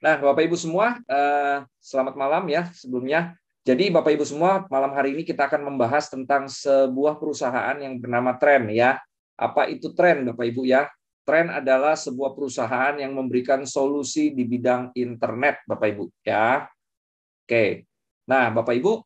Nah, Bapak Ibu semua, selamat malam ya sebelumnya. Jadi Bapak Ibu semua, malam hari ini kita akan membahas tentang sebuah perusahaan yang bernama Trend ya. Apa itu Trend Bapak Ibu ya? Trend adalah sebuah perusahaan yang memberikan solusi di bidang internet Bapak Ibu ya. Oke. Nah, Bapak Ibu,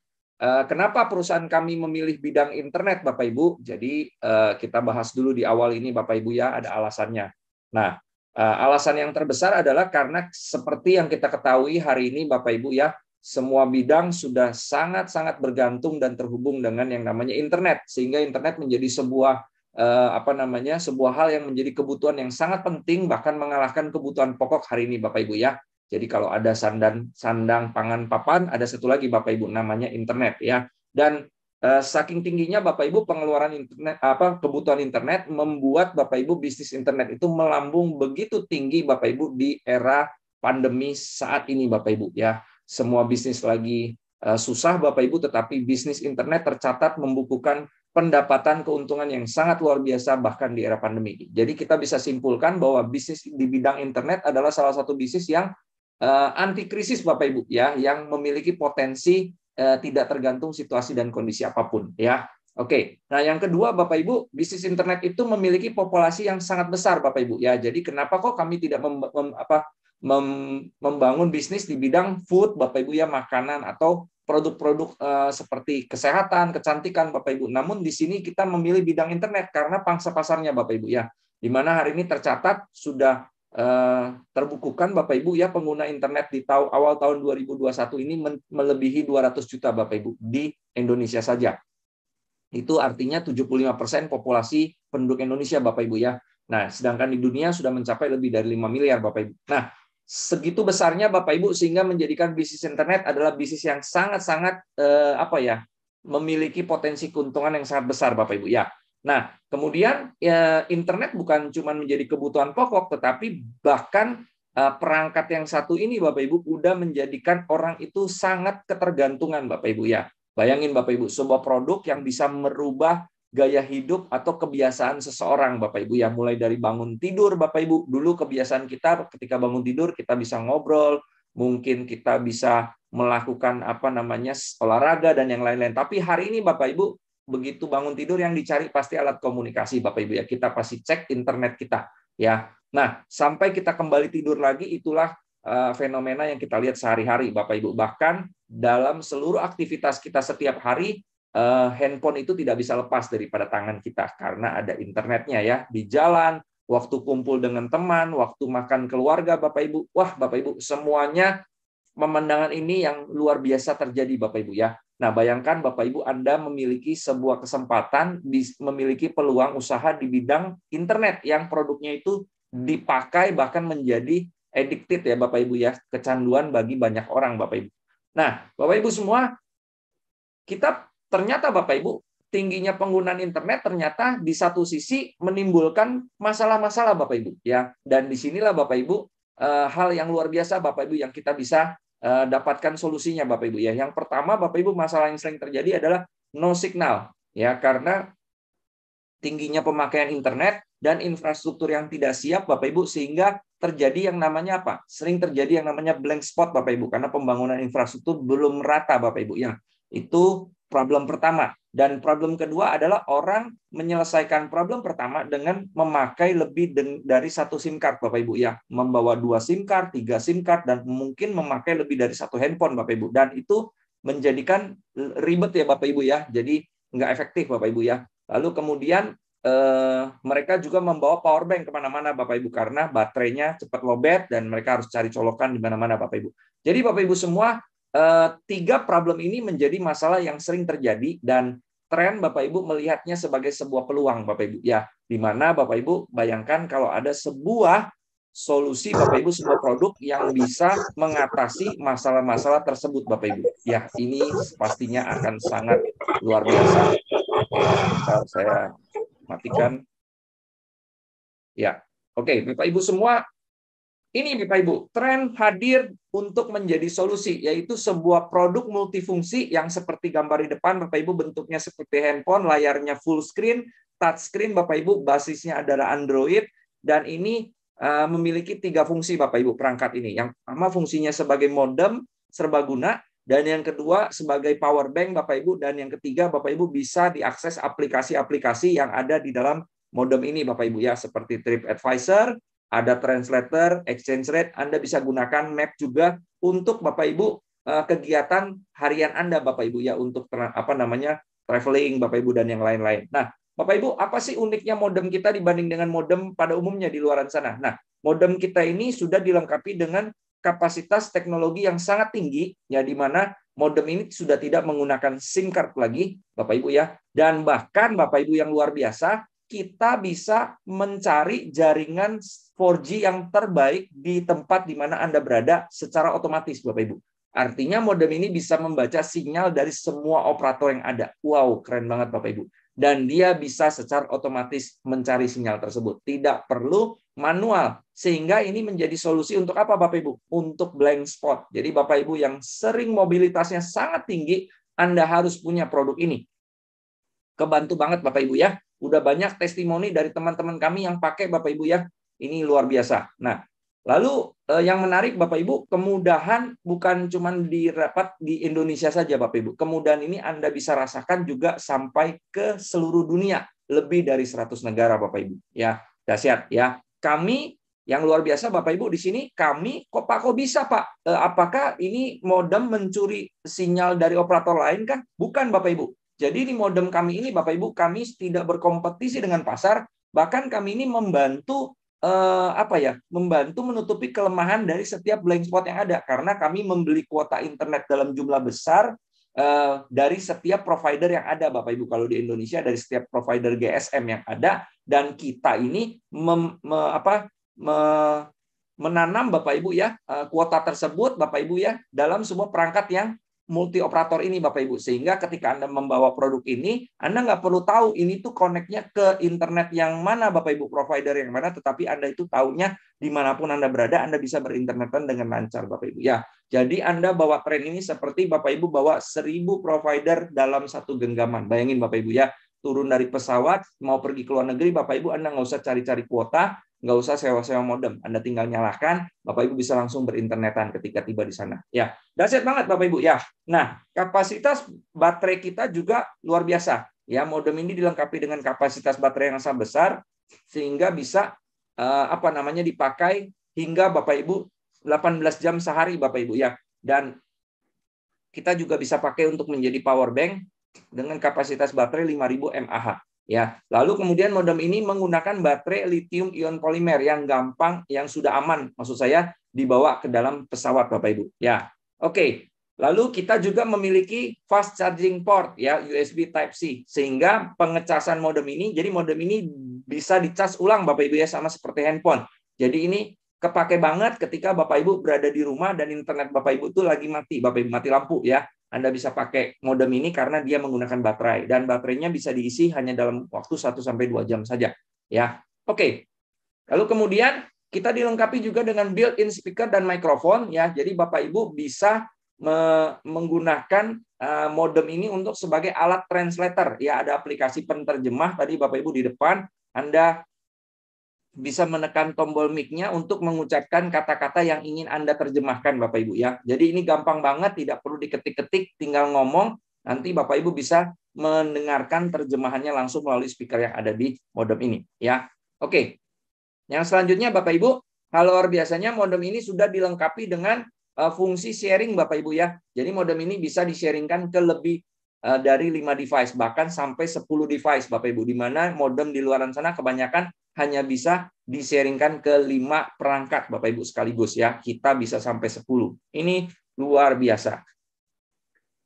kenapa perusahaan kami memilih bidang internet Bapak Ibu? Jadi kita bahas dulu di awal ini Bapak Ibu ya, ada alasannya. Nah, alasan yang terbesar adalah karena seperti yang kita ketahui hari ini Bapak Ibu ya, semua bidang sudah sangat-sangat bergantung dan terhubung dengan yang namanya internet, sehingga internet menjadi sebuah hal yang menjadi kebutuhan yang sangat penting, bahkan mengalahkan kebutuhan pokok hari ini Bapak Ibu ya. Jadi kalau ada sandang, pangan, papan, ada satu lagi Bapak Ibu namanya internet ya. Dan saking tingginya Bapak Ibu pengeluaran internet, kebutuhan internet membuat Bapak Ibu bisnis internet itu melambung begitu tinggi Bapak Ibu di era pandemi saat ini Bapak Ibu ya. Semua bisnis lagi susah Bapak Ibu, tetapi bisnis internet tercatat membukukan pendapatan keuntungan yang sangat luar biasa bahkan di era pandemi. Jadi kita bisa simpulkan bahwa bisnis di bidang internet adalah salah satu bisnis yang anti krisis Bapak Ibu ya, yang memiliki potensi tidak tergantung situasi dan kondisi apapun ya. Oke. Nah, yang kedua Bapak Ibu, bisnis internet itu memiliki populasi yang sangat besar Bapak Ibu ya. Jadi kenapa kok kami tidak membangun bisnis di bidang food Bapak Ibu ya, makanan atau produk-produk seperti kesehatan, kecantikan Bapak Ibu. Namun di sini kita memilih bidang internet karena pangsa pasarnya Bapak Ibu ya. Di mana hari ini tercatat sudah terbukukan Bapak Ibu ya, pengguna internet di awal tahun 2021 ini melebihi 200 juta Bapak Ibu di Indonesia saja. Itu artinya 75% populasi penduduk Indonesia Bapak Ibu ya. Nah, sedangkan di dunia sudah mencapai lebih dari 5 miliar Bapak Ibu. Nah, segitu besarnya Bapak Ibu sehingga menjadikan bisnis internet adalah bisnis yang sangat-sangat memiliki potensi keuntungan yang sangat besar Bapak Ibu ya. Nah, kemudian ya, internet bukan cuma menjadi kebutuhan pokok, tetapi bahkan perangkat yang satu ini Bapak Ibu udah menjadikan orang itu sangat ketergantungan Bapak Ibu ya. Bayangin Bapak Ibu, sebuah produk yang bisa merubah gaya hidup atau kebiasaan seseorang Bapak Ibu ya, mulai dari bangun tidur Bapak Ibu. Dulu kebiasaan kita ketika bangun tidur kita bisa ngobrol, mungkin kita bisa melakukan olahraga dan yang lain-lain. Tapi hari ini Bapak Ibu begitu bangun tidur yang dicari pasti alat komunikasi Bapak Ibu ya. Kita pasti cek internet kita ya. Nah, sampai kita kembali tidur lagi itulah fenomena yang kita lihat sehari-hari Bapak Ibu. Bahkan dalam seluruh aktivitas kita setiap hari handphone itu tidak bisa lepas daripada tangan kita karena ada internetnya ya. Di jalan, waktu kumpul dengan teman, waktu makan keluarga Bapak Ibu. Wah, Bapak Ibu semuanya pemandangan ini yang luar biasa terjadi Bapak Ibu ya. Nah, bayangkan Bapak Ibu Anda memiliki sebuah kesempatan, memiliki peluang usaha di bidang internet yang produknya itu dipakai bahkan menjadi addicted ya Bapak Ibu ya, kecanduan bagi banyak orang Bapak Ibu. Nah, Bapak Ibu semua, kita ternyata Bapak Ibu, tingginya penggunaan internet ternyata di satu sisi menimbulkan masalah-masalah Bapak Ibu ya. Dan disinilah Bapak Ibu hal yang luar biasa Bapak Ibu yang kita bisa dapatkan solusinya Bapak Ibu ya. Yang pertama Bapak Ibu, masalah yang sering terjadi adalah no signal ya, karena tingginya pemakaian internet dan infrastruktur yang tidak siap Bapak Ibu, sehingga terjadi yang namanya apa? Sering terjadi yang namanya blank spot Bapak Ibu karena pembangunan infrastruktur belum rata Bapak Ibu ya. Itu problem pertama. Dan problem kedua adalah orang menyelesaikan problem pertama dengan memakai lebih dari satu SIM card Bapak Ibu ya. Membawa 2 SIM card, 3 SIM card, dan mungkin memakai lebih dari satu handphone Bapak Ibu. Dan itu menjadikan ribet ya Bapak Ibu ya. Jadi nggak efektif Bapak Ibu ya. Lalu kemudian mereka juga membawa power bank kemana-mana Bapak Ibu karena baterainya cepat lowbat dan mereka harus cari colokan di mana-mana Bapak Ibu. Jadi Bapak Ibu semua, 3 problem ini menjadi masalah yang sering terjadi dan tren Bapak Ibu melihatnya sebagai sebuah peluang Bapak Ibu ya, di mana Bapak Ibu bayangkan kalau ada sebuah solusi Bapak Ibu, sebuah produk yang bisa mengatasi masalah-masalah tersebut Bapak Ibu ya, ini pastinya akan sangat luar biasa. Oke, sebentar saya matikan ya. Oke, Bapak Ibu semua, ini Bapak Ibu, tren hadir untuk menjadi solusi, yaitu sebuah produk multifungsi yang seperti gambar di depan Bapak Ibu, bentuknya seperti handphone, layarnya full screen, touch screen Bapak Ibu, basisnya adalah Android, dan ini memiliki 3 fungsi Bapak Ibu perangkat ini. Yang pertama fungsinya sebagai modem serbaguna, dan yang kedua sebagai power bank Bapak Ibu, dan yang ketiga Bapak Ibu bisa diakses aplikasi-aplikasi yang ada di dalam modem ini Bapak Ibu ya, seperti TripAdvisor, ada translator, exchange rate, Anda bisa gunakan map juga untuk Bapak Ibu kegiatan harian Anda Bapak Ibu ya, untuk traveling Bapak Ibu dan yang lain-lain. Nah, Bapak Ibu, apa sih uniknya modem kita dibanding dengan modem pada umumnya di luar sana? Nah, modem kita ini sudah dilengkapi dengan kapasitas teknologi yang sangat tinggi, ya, di mana modem ini sudah tidak menggunakan SIM card lagi, Bapak Ibu ya. Dan bahkan Bapak Ibu yang luar biasa, kita bisa mencari jaringan 4G yang terbaik di tempat di mana Anda berada secara otomatis, Bapak Ibu. Artinya modem ini bisa membaca sinyal dari semua operator yang ada. Wow, keren banget Bapak Ibu. Dan dia bisa secara otomatis mencari sinyal tersebut. Tidak perlu manual. Sehingga ini menjadi solusi untuk apa Bapak Ibu? Untuk blank spot. Jadi Bapak Ibu yang sering mobilitasnya sangat tinggi, Anda harus punya produk ini. Kebantu banget Bapak Ibu ya. Udah banyak testimoni dari teman-teman kami yang pakai Bapak Ibu ya. Ini luar biasa. Nah, lalu yang menarik Bapak Ibu, kemudahan bukan cuma didapat di Indonesia saja Bapak Ibu. Kemudahan ini Anda bisa rasakan juga sampai ke seluruh dunia, lebih dari 100 negara Bapak Ibu. Ya, dahsyat ya. Kami yang luar biasa Bapak Ibu di sini, kami kok bisa Pak? Apakah ini modem mencuri sinyal dari operator lain kah? Bukan Bapak Ibu. Jadi di modem kami ini Bapak Ibu, kami tidak berkompetisi dengan pasar, bahkan kami ini membantu membantu menutupi kelemahan dari setiap blank spot yang ada, karena kami membeli kuota internet dalam jumlah besar dari setiap provider yang ada Bapak Ibu. Kalau di Indonesia dari setiap provider GSM yang ada, dan kita ini menanam Bapak Ibu ya kuota tersebut Bapak Ibu ya dalam semua perangkat yang multi operator ini Bapak Ibu, sehingga ketika Anda membawa produk ini, Anda nggak perlu tahu ini tuh connect-nya ke internet yang mana Bapak Ibu, provider yang mana, tetapi Anda itu tahunya dimanapun Anda berada, Anda bisa berinternetan dengan lancar Bapak Ibu ya. Jadi Anda bawa tren ini seperti Bapak Ibu bawa 1000 provider dalam satu genggaman. Bayangin Bapak Ibu ya, turun dari pesawat mau pergi ke luar negeri Bapak Ibu, Anda nggak usah cari-cari kuota, nggak usah sewa-sewa modem, Anda tinggal nyalakan, Bapak Ibu bisa langsung berinternetan ketika tiba di sana. Ya, dahsyat banget Bapak Ibu ya. Nah, kapasitas baterai kita juga luar biasa. Ya, modem ini dilengkapi dengan kapasitas baterai yang sangat besar sehingga bisa dipakai hingga Bapak Ibu 18 jam sehari Bapak Ibu ya. Dan kita juga bisa pakai untuk menjadi power bank dengan kapasitas baterai 5000 mAh. Ya, lalu kemudian modem ini menggunakan baterai lithium ion polimer yang gampang, yang sudah aman, maksud saya dibawa ke dalam pesawat Bapak Ibu. Ya, oke. Lalu kita juga memiliki fast charging port ya, USB Type C, sehingga pengecasan modem ini, jadi modem ini bisa dicas ulang Bapak Ibu ya, sama seperti handphone. Jadi ini kepake banget ketika Bapak Ibu berada di rumah dan internet Bapak Ibu itu lagi mati, Bapak Ibu mati lampu ya. Anda bisa pakai modem ini karena dia menggunakan baterai, dan baterainya bisa diisi hanya dalam waktu 1-2 jam saja ya. Oke. Lalu kemudian kita dilengkapi juga dengan built-in speaker dan mikrofon ya. Jadi Bapak Ibu bisa menggunakan modem ini untuk sebagai alat translator ya. Ada aplikasi penerjemah tadi Bapak Ibu di depan, Anda bisa menekan tombol mic-nya untuk mengucapkan kata-kata yang ingin Anda terjemahkan Bapak Ibu ya. Jadi ini gampang banget, tidak perlu diketik-ketik, tinggal ngomong, nanti Bapak Ibu bisa mendengarkan terjemahannya langsung melalui speaker yang ada di modem ini ya. Oke. Yang selanjutnya Bapak Ibu, hal luar biasanya modem ini sudah dilengkapi dengan fungsi sharing Bapak Ibu ya. Jadi modem ini bisa di-sharingkan ke lebih dari 5 device, bahkan sampai 10 device Bapak Ibu, di mana modem di luar sana kebanyakan hanya bisa di-sharingkan ke 5 perangkat Bapak Ibu sekaligus ya. Kita bisa sampai 10. Ini luar biasa.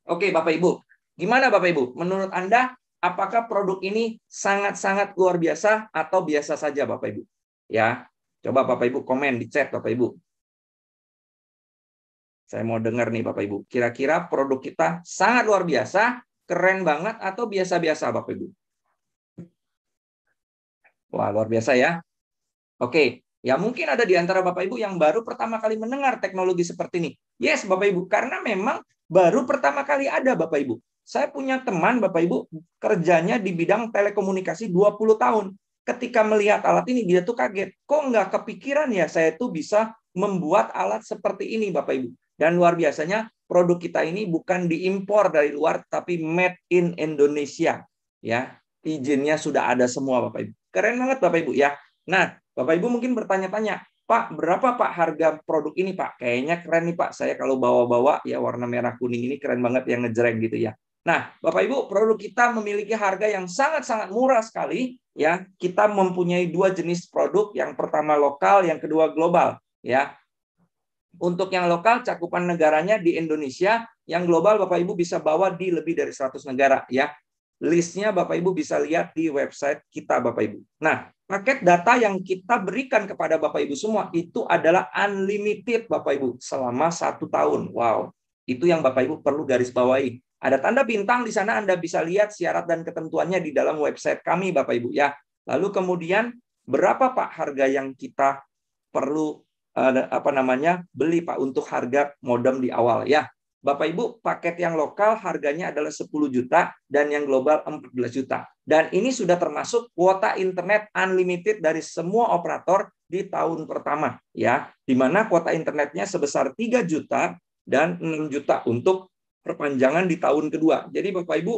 Oke Bapak Ibu, gimana Bapak Ibu? Menurut Anda, apakah produk ini sangat-sangat luar biasa atau biasa saja Bapak Ibu? Ya, coba Bapak Ibu komen di chat Bapak Ibu. Saya mau dengar nih Bapak Ibu. Kira-kira produk kita sangat luar biasa, keren banget, atau biasa-biasa Bapak Ibu? Wah, luar biasa ya. Oke, ya mungkin ada di antara Bapak Ibu yang baru pertama kali mendengar teknologi seperti ini. Yes, Bapak Ibu, karena memang baru pertama kali ada Bapak Ibu. Saya punya teman Bapak Ibu kerjanya di bidang telekomunikasi 20 tahun. ketika melihat alat ini dia tuh kaget. Kok nggak kepikiran ya saya tuh bisa membuat alat seperti ini Bapak Ibu. Dan luar biasanya produk kita ini bukan diimpor dari luar tapi made in Indonesia. Ya, izinnya sudah ada semua Bapak Ibu. Keren banget Bapak Ibu ya. Nah, Bapak Ibu mungkin bertanya-tanya, Pak, berapa Pak harga produk ini Pak? Kayaknya keren nih Pak. Saya kalau bawa-bawa ya warna merah kuning ini keren banget yang ngejreng gitu ya. Nah, Bapak Ibu, produk kita memiliki harga yang sangat-sangat murah sekali ya. Kita mempunyai dua jenis produk, yang pertama lokal, yang kedua global ya. Untuk yang lokal cakupan negaranya di Indonesia, yang global Bapak Ibu bisa bawa di lebih dari 100 negara ya. Listnya Bapak Ibu bisa lihat di website kita Bapak Ibu. Nah, paket data yang kita berikan kepada Bapak Ibu semua itu adalah unlimited Bapak Ibu selama 1 tahun. Wow, itu yang Bapak Ibu perlu garis bawahi. Ada tanda bintang di sana, Anda bisa lihat syarat dan ketentuannya di dalam website kami Bapak Ibu ya. Lalu kemudian berapa Pak harga yang kita perlu beli Pak untuk harga modem di awal ya. Bapak Ibu, paket yang lokal harganya adalah 10 juta dan yang global 14 juta. Dan ini sudah termasuk kuota internet unlimited dari semua operator di tahun pertama ya. Di mana kuota internetnya sebesar 3 juta dan 6 juta untuk perpanjangan di tahun kedua. Jadi Bapak Ibu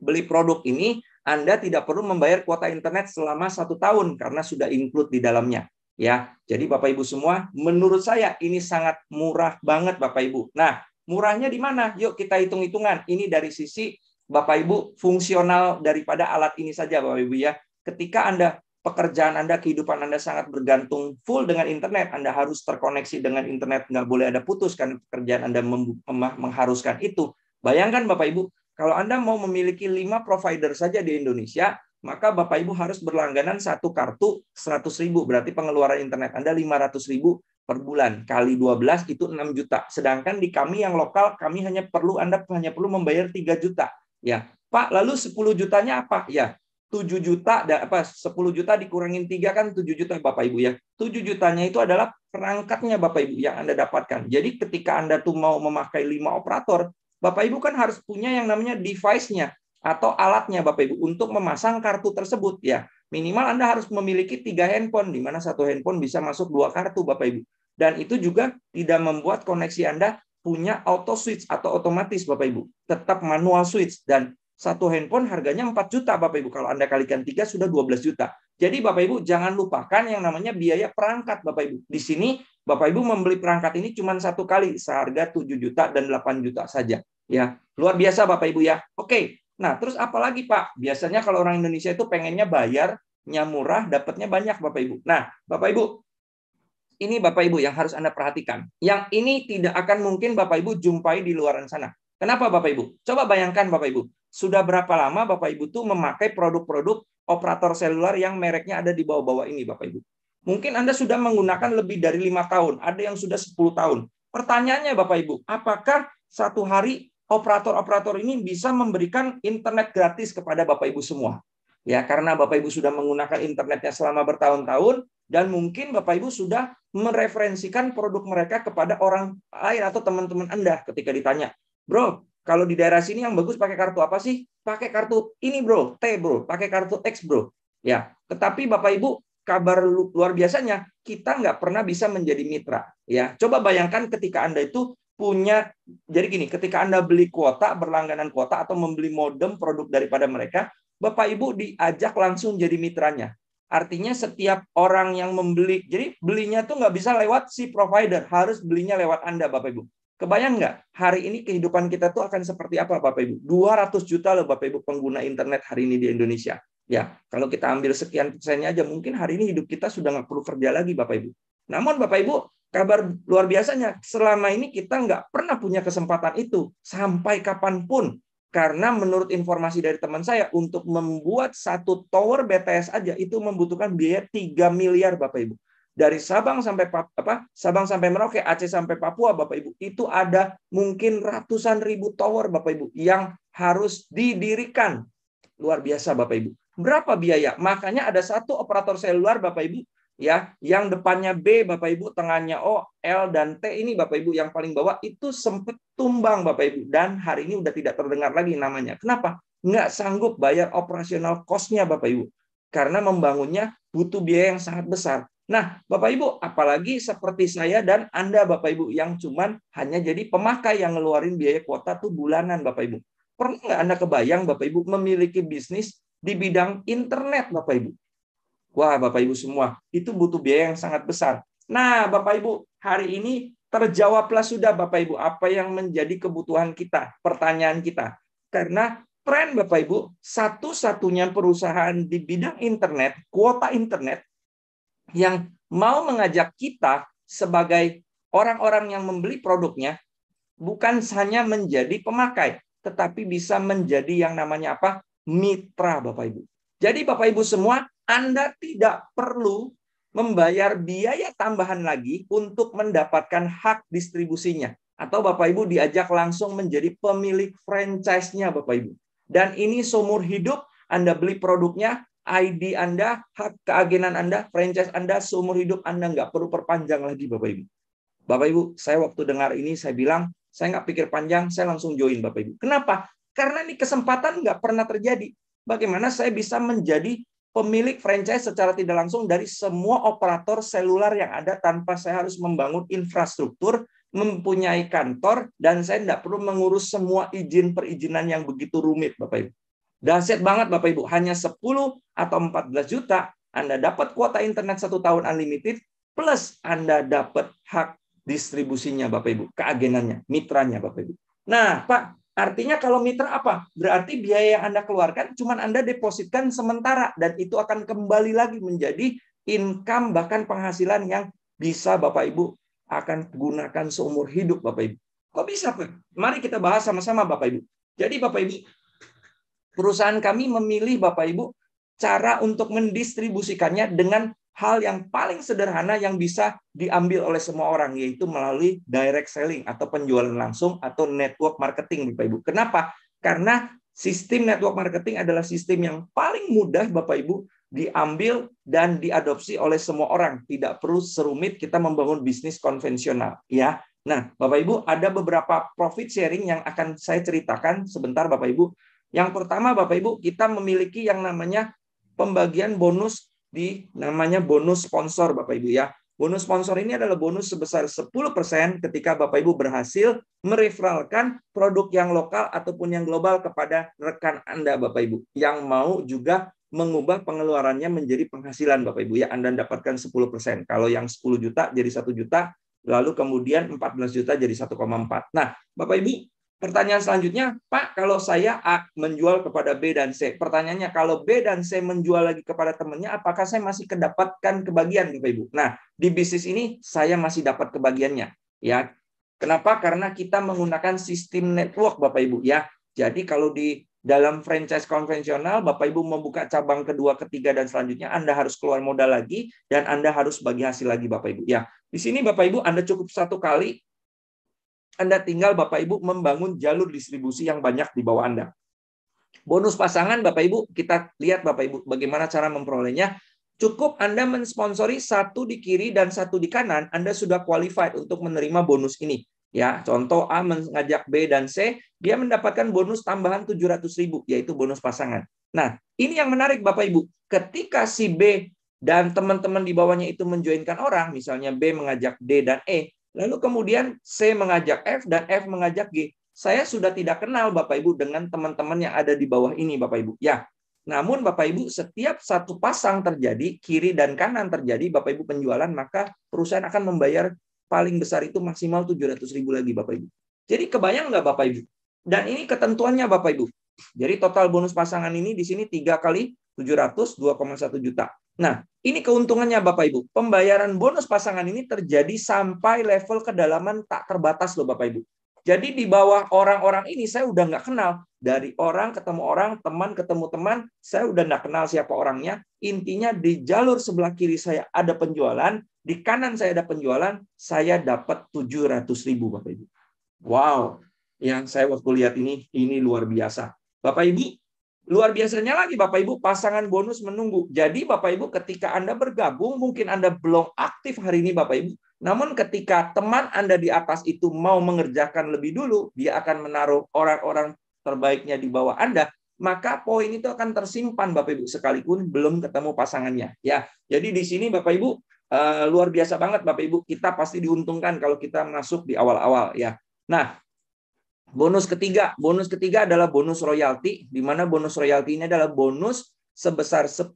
beli produk ini Anda tidak perlu membayar kuota internet selama 1 tahun karena sudah include di dalamnya. Ya, jadi Bapak Ibu semua, menurut saya ini sangat murah banget Bapak Ibu. Nah, murahnya di mana? Yuk kita hitung-hitungan. Ini dari sisi Bapak Ibu fungsional daripada alat ini saja Bapak Ibu ya. Ketika Anda pekerjaan Anda, kehidupan Anda sangat bergantung full dengan internet, Anda harus terkoneksi dengan internet, nggak boleh ada putus karena pekerjaan Anda mengharuskan itu. Bayangkan Bapak Ibu, kalau Anda mau memiliki 5 provider saja di Indonesia, maka Bapak Ibu harus berlangganan satu kartu 100.000, berarti pengeluaran internet Anda 500.000 per bulan, kali 12 itu 6 juta. Sedangkan di kami yang lokal, Anda hanya perlu membayar 3 juta. Ya, Pak, lalu 10 jutanya apa? Ya, 7 juta, 10 juta dikurangin 3 kan 7 juta Bapak Ibu ya. 7 jutanya itu adalah perangkatnya Bapak Ibu yang Anda dapatkan. Jadi ketika Anda tuh mau memakai 5 operator, Bapak Ibu kan harus punya yang namanya device-nya atau alatnya Bapak Ibu untuk memasang kartu tersebut ya. Minimal Anda harus memiliki 3 handphone, di mana satu handphone bisa masuk 2 kartu Bapak Ibu. Dan itu juga tidak membuat koneksi Anda punya auto switch atau otomatis Bapak Ibu. Tetap manual switch, dan satu handphone harganya 4 juta Bapak Ibu. Kalau Anda kalikan 3 sudah 12 juta. Jadi Bapak Ibu jangan lupakan yang namanya biaya perangkat Bapak Ibu. Di sini Bapak Ibu membeli perangkat ini cuma 1 kali seharga 7 juta dan 8 juta saja. Ya, luar biasa Bapak Ibu ya. Oke. Nah, terus apa lagi Pak? Biasanya kalau orang Indonesia itu pengennya bayarnya murah, dapatnya banyak Bapak Ibu. Nah, Bapak Ibu, ini Bapak Ibu yang harus Anda perhatikan. Yang ini tidak akan mungkin Bapak Ibu jumpai di luar sana. Kenapa Bapak Ibu? Coba bayangkan Bapak Ibu, sudah berapa lama Bapak Ibu tuh memakai produk-produk operator seluler yang mereknya ada di bawah-bawah ini Bapak Ibu. Mungkin Anda sudah menggunakan lebih dari 5 tahun, ada yang sudah 10 tahun. Pertanyaannya Bapak Ibu, apakah satu hari operator-operator ini bisa memberikan internet gratis kepada Bapak Ibu semua? Ya, karena Bapak Ibu sudah menggunakan internetnya selama bertahun-tahun, dan mungkin Bapak Ibu sudah mereferensikan produk mereka kepada orang lain atau teman-teman Anda ketika ditanya, "Bro, kalau di daerah sini yang bagus pakai kartu apa sih?" "Pakai kartu ini, Bro. T, Bro. Pakai kartu X, Bro." Ya, tetapi Bapak Ibu, kabar luar biasanya, kita nggak pernah bisa menjadi mitra. Ya, coba bayangkan ketika Anda itu punya, jadi gini, ketika Anda beli kuota, berlangganan kuota atau membeli modem produk daripada mereka, Bapak Ibu diajak langsung jadi mitranya. Artinya setiap orang yang membeli, jadi belinya tuh nggak bisa lewat si provider, harus belinya lewat Anda Bapak Ibu. Kebayang nggak hari ini kehidupan kita tuh akan seperti apa Bapak Ibu? 200 juta loh Bapak Ibu pengguna internet hari ini di Indonesia. Ya, kalau kita ambil sekian persennya aja, mungkin hari ini hidup kita sudah nggak perlu kerja lagi Bapak Ibu. Namun Bapak Ibu, kabar luar biasanya, selama ini kita nggak pernah punya kesempatan itu sampai kapanpun. Karena menurut informasi dari teman saya, untuk membuat satu tower BTS aja itu membutuhkan biaya 3 miliar Bapak Ibu. Dari Sabang sampai Merauke, Aceh sampai Papua Bapak Ibu, itu ada mungkin ratusan ribu tower Bapak Ibu yang harus didirikan. Luar biasa Bapak Ibu. Berapa biaya? Makanya ada satu operator seluler Bapak Ibu ya, yang depannya B Bapak Ibu, tengahnya O, L dan T ini Bapak Ibu, yang paling bawah itu sempat tumbang Bapak Ibu, dan hari ini udah tidak terdengar lagi namanya. Kenapa? Nggak sanggup bayar operasional cost-nya Bapak Ibu. Karena membangunnya butuh biaya yang sangat besar. Nah, Bapak Ibu, apalagi seperti saya dan Anda, Bapak Ibu, yang cuman hanya jadi pemakai yang ngeluarin biaya kuota tuh bulanan, Bapak Ibu. Pernah nggak Anda kebayang, Bapak Ibu, memiliki bisnis di bidang internet, Bapak Ibu? Wah, Bapak Ibu semua, itu butuh biaya yang sangat besar. Nah, Bapak Ibu, hari ini terjawablah sudah, Bapak Ibu, apa yang menjadi kebutuhan kita, pertanyaan kita. Karena tren, Bapak Ibu, satu-satunya perusahaan di bidang internet, kuota internet, yang mau mengajak kita sebagai orang-orang yang membeli produknya, bukan hanya menjadi pemakai, tetapi bisa menjadi yang namanya apa? Mitra, Bapak Ibu. Jadi Bapak Ibu semua, Anda tidak perlu membayar biaya tambahan lagi untuk mendapatkan hak distribusinya. Atau Bapak Ibu diajak langsung menjadi pemilik franchise-nya, Bapak Ibu. Dan ini seumur hidup, Anda beli produknya, ID Anda, hak keagenan Anda, franchise Anda, seumur hidup Anda nggak perlu perpanjang lagi, Bapak Ibu. Bapak Ibu, saya waktu dengar ini, saya bilang, saya nggak pikir panjang, saya langsung join, Bapak Ibu. Kenapa? Karena ini kesempatan nggak pernah terjadi. Bagaimana saya bisa menjadi pemilik franchise secara tidak langsung dari semua operator seluler yang ada tanpa saya harus membangun infrastruktur, mempunyai kantor, dan saya tidak perlu mengurus semua izin perizinan yang begitu rumit, Bapak Ibu. Dahsyat banget, Bapak Ibu. Hanya 10 atau 14 juta, Anda dapat kuota internet 1 tahun unlimited, plus Anda dapat hak distribusinya, Bapak Ibu, keagenannya, mitranya, Bapak Ibu. Nah, Pak, artinya kalau mitra apa? Berarti biaya yang Anda keluarkan cuma Anda depositkan sementara, dan itu akan kembali lagi menjadi income, bahkan penghasilan yang bisa Bapak Ibu akan gunakan seumur hidup, Bapak Ibu. Kok bisa, Pak? Mari kita bahas sama-sama, Bapak Ibu. Jadi, Bapak Ibu, perusahaan kami memilih, Bapak Ibu, cara untuk mendistribusikannya dengan hal yang paling sederhana yang bisa diambil oleh semua orang, yaitu melalui direct selling atau penjualan langsung atau network marketing, Bapak Ibu. Kenapa? Karena sistem network marketing adalah sistem yang paling mudah, Bapak Ibu, diambil dan diadopsi oleh semua orang. Tidak perlu serumit kita membangun bisnis konvensional, ya. Nah, Bapak Ibu, ada beberapa profit sharing yang akan saya ceritakan sebentar, Bapak Ibu. Yang pertama, Bapak Ibu, kita memiliki yang namanya pembagian bonus di namanya bonus sponsor, Bapak Ibu, ya. Bonus sponsor ini adalah bonus sebesar 10% ketika Bapak Ibu berhasil mereferalkan produk yang lokal ataupun yang global kepada rekan Anda, Bapak Ibu, yang mau juga mengubah pengeluarannya menjadi penghasilan, Bapak Ibu, ya. Anda dapatkan 10%. Kalau yang 10 juta jadi 1 juta, lalu kemudian 14 juta jadi 1,4. Nah, Bapak Ibu, pertanyaan selanjutnya, Pak, kalau saya A menjual kepada B dan C. Pertanyaannya, kalau B dan C menjual lagi kepada temannya, apakah saya masih kedapatkan kebagian, Bapak Ibu? Nah, di bisnis ini saya masih dapat kebagiannya, ya. Kenapa? Karena kita menggunakan sistem network, Bapak Ibu, ya. Jadi kalau di dalam franchise konvensional, Bapak Ibu membuka cabang kedua, ketiga, dan selanjutnya Anda harus keluar modal lagi dan Anda harus bagi hasil lagi, Bapak Ibu. Ya, di sini Bapak Ibu Anda cukup satu kali, Anda tinggal Bapak Ibu membangun jalur distribusi yang banyak di bawah Anda. Bonus pasangan Bapak Ibu, kita lihat Bapak Ibu bagaimana cara memperolehnya. Cukup Anda mensponsori satu di kiri dan satu di kanan, Anda sudah qualified untuk menerima bonus ini. Ya, contoh A mengajak B dan C, dia mendapatkan bonus tambahan 700.000, yaitu bonus pasangan. Nah, ini yang menarik Bapak Ibu. Ketika si B dan teman-teman di bawahnya itu menjoinkan orang, misalnya B mengajak D dan E, lalu kemudian C mengajak F dan F mengajak G. Saya sudah tidak kenal Bapak Ibu dengan teman-teman yang ada di bawah ini Bapak Ibu. Ya, namun Bapak Ibu setiap satu pasang terjadi, kiri dan kanan terjadi Bapak Ibu penjualan, maka perusahaan akan membayar paling besar itu maksimal 700.000 lagi Bapak Ibu. Jadi kebayang nggak Bapak Ibu? Dan ini ketentuannya Bapak Ibu. Jadi total bonus pasangan ini di sini 3 kali 700, 2,1 juta. Nah, ini keuntungannya Bapak Ibu. Pembayaran bonus pasangan ini terjadi sampai level kedalaman tak terbatas loh Bapak Ibu. Jadi di bawah orang-orang ini saya udah nggak kenal. Dari orang ketemu orang, teman ketemu teman, saya udah nggak kenal siapa orangnya. Intinya di jalur sebelah kiri saya ada penjualan, di kanan saya ada penjualan, saya dapat 700.000 Bapak Ibu. Wow, yang saya waktu lihat ini luar biasa. Bapak Ibu, luar biasanya lagi Bapak Ibu, pasangan bonus menunggu. Jadi Bapak Ibu ketika Anda bergabung, mungkin Anda belum aktif hari ini Bapak Ibu. Namun ketika teman Anda di atas itu mau mengerjakan lebih dulu, dia akan menaruh orang-orang terbaiknya di bawah Anda. maka poin itu akan tersimpan Bapak Ibu sekalipun belum ketemu pasangannya. Ya, jadi di sini Bapak Ibu luar biasa banget Bapak Ibu. Kita pasti diuntungkan kalau kita masuk di awal-awal ya. Nah, bonus ketiga adalah bonus royalti, di mana bonus royalti ini adalah bonus sebesar 10%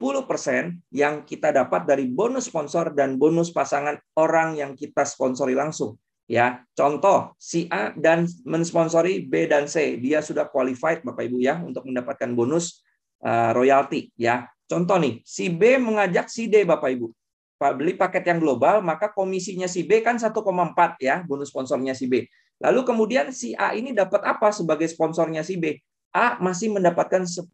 yang kita dapat dari bonus sponsor dan bonus pasangan orang yang kita sponsori langsung. Ya, contoh si A dan mensponsori B dan C, dia sudah qualified Bapak Ibu ya untuk mendapatkan bonus royalti ya. Contoh nih, si B mengajak si D Bapak Ibu. Beli paket yang global, maka komisinya si B kan 1,4 ya, bonus sponsornya si B. Lalu kemudian si A ini dapat apa sebagai sponsornya si B? A masih mendapatkan 10%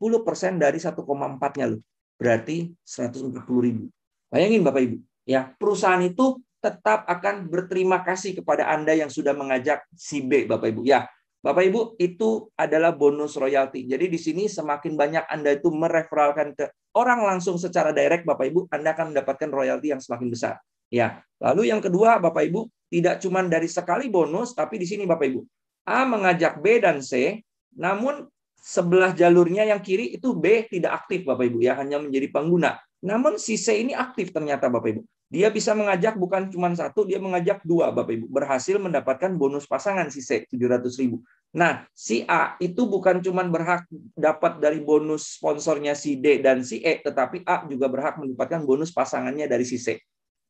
dari 1,4-nya loh. Berarti 140.000. Bayangin Bapak Ibu, ya, perusahaan itu tetap akan berterima kasih kepada Anda yang sudah mengajak si B Bapak Ibu. Ya, Bapak Ibu, itu adalah bonus royalti. Jadi di sini semakin banyak Anda itu mereferalkan ke orang langsung secara direct Bapak Ibu, Anda akan mendapatkan royalti yang semakin besar. Ya. Lalu yang kedua Bapak Ibu, tidak cuma dari sekali bonus, tapi di sini Bapak Ibu, A mengajak B dan C, namun sebelah jalurnya yang kiri itu B tidak aktif Bapak Ibu ya, hanya menjadi pengguna. Namun si C ini aktif ternyata Bapak Ibu. Dia bisa mengajak bukan cuma satu, dia mengajak dua Bapak Ibu. Berhasil mendapatkan bonus pasangan si C 700.000. Nah, si A itu bukan cuma berhak dapat dari bonus sponsornya si D dan si E, tetapi A juga berhak mendapatkan bonus pasangannya dari si C.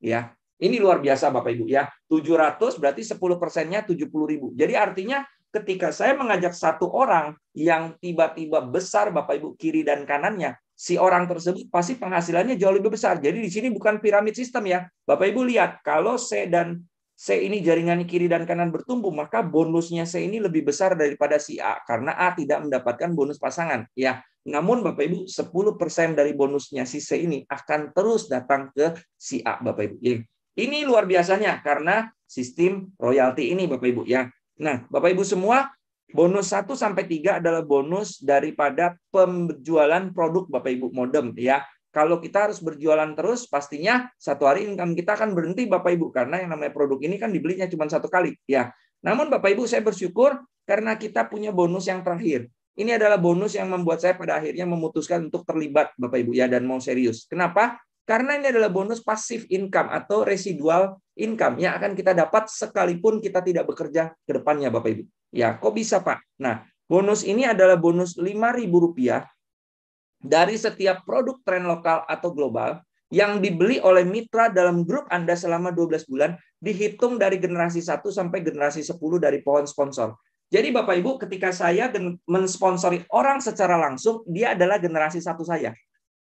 Ya, ini luar biasa Bapak Ibu ya. 700 berarti 10%-nya 70.000. Jadi artinya ketika saya mengajak satu orang yang tiba-tiba besar Bapak Ibu kiri dan kanannya, si orang tersebut pasti penghasilannya jauh lebih besar. Jadi di sini bukan piramid sistem ya. Bapak Ibu lihat, kalau C dan C ini jaringan kiri dan kanan bertumbuh, maka bonusnya C ini lebih besar daripada si A karena A tidak mendapatkan bonus pasangan ya. Namun Bapak Ibu 10% dari bonusnya si C ini akan terus datang ke si A Bapak Ibu. Ini luar biasanya karena sistem royalti ini Bapak Ibu ya. Nah, Bapak Ibu semua, bonus 1 sampai 3 adalah bonus daripada penjualan produk Bapak Ibu modem ya. Kalau kita harus berjualan terus, pastinya satu hari income kita akan berhenti Bapak Ibu karena yang namanya produk ini kan dibelinya cuma satu kali ya. Namun Bapak Ibu saya bersyukur karena kita punya bonus yang terakhir. Ini adalah bonus yang membuat saya pada akhirnya memutuskan untuk terlibat Bapak Ibu ya dan mau serius. Kenapa? Karena ini adalah bonus passive income atau residual income yang akan kita dapat sekalipun kita tidak bekerja ke depannya Bapak Ibu. Ya, kok bisa Pak? Nah, bonus ini adalah bonus Rp5.000 dari setiap produk tren lokal atau global yang dibeli oleh mitra dalam grup Anda selama 12 bulan, dihitung dari generasi 1 sampai generasi 10 dari pohon sponsor. Jadi Bapak Ibu, ketika saya mensponsori orang secara langsung, dia adalah generasi 1 saya.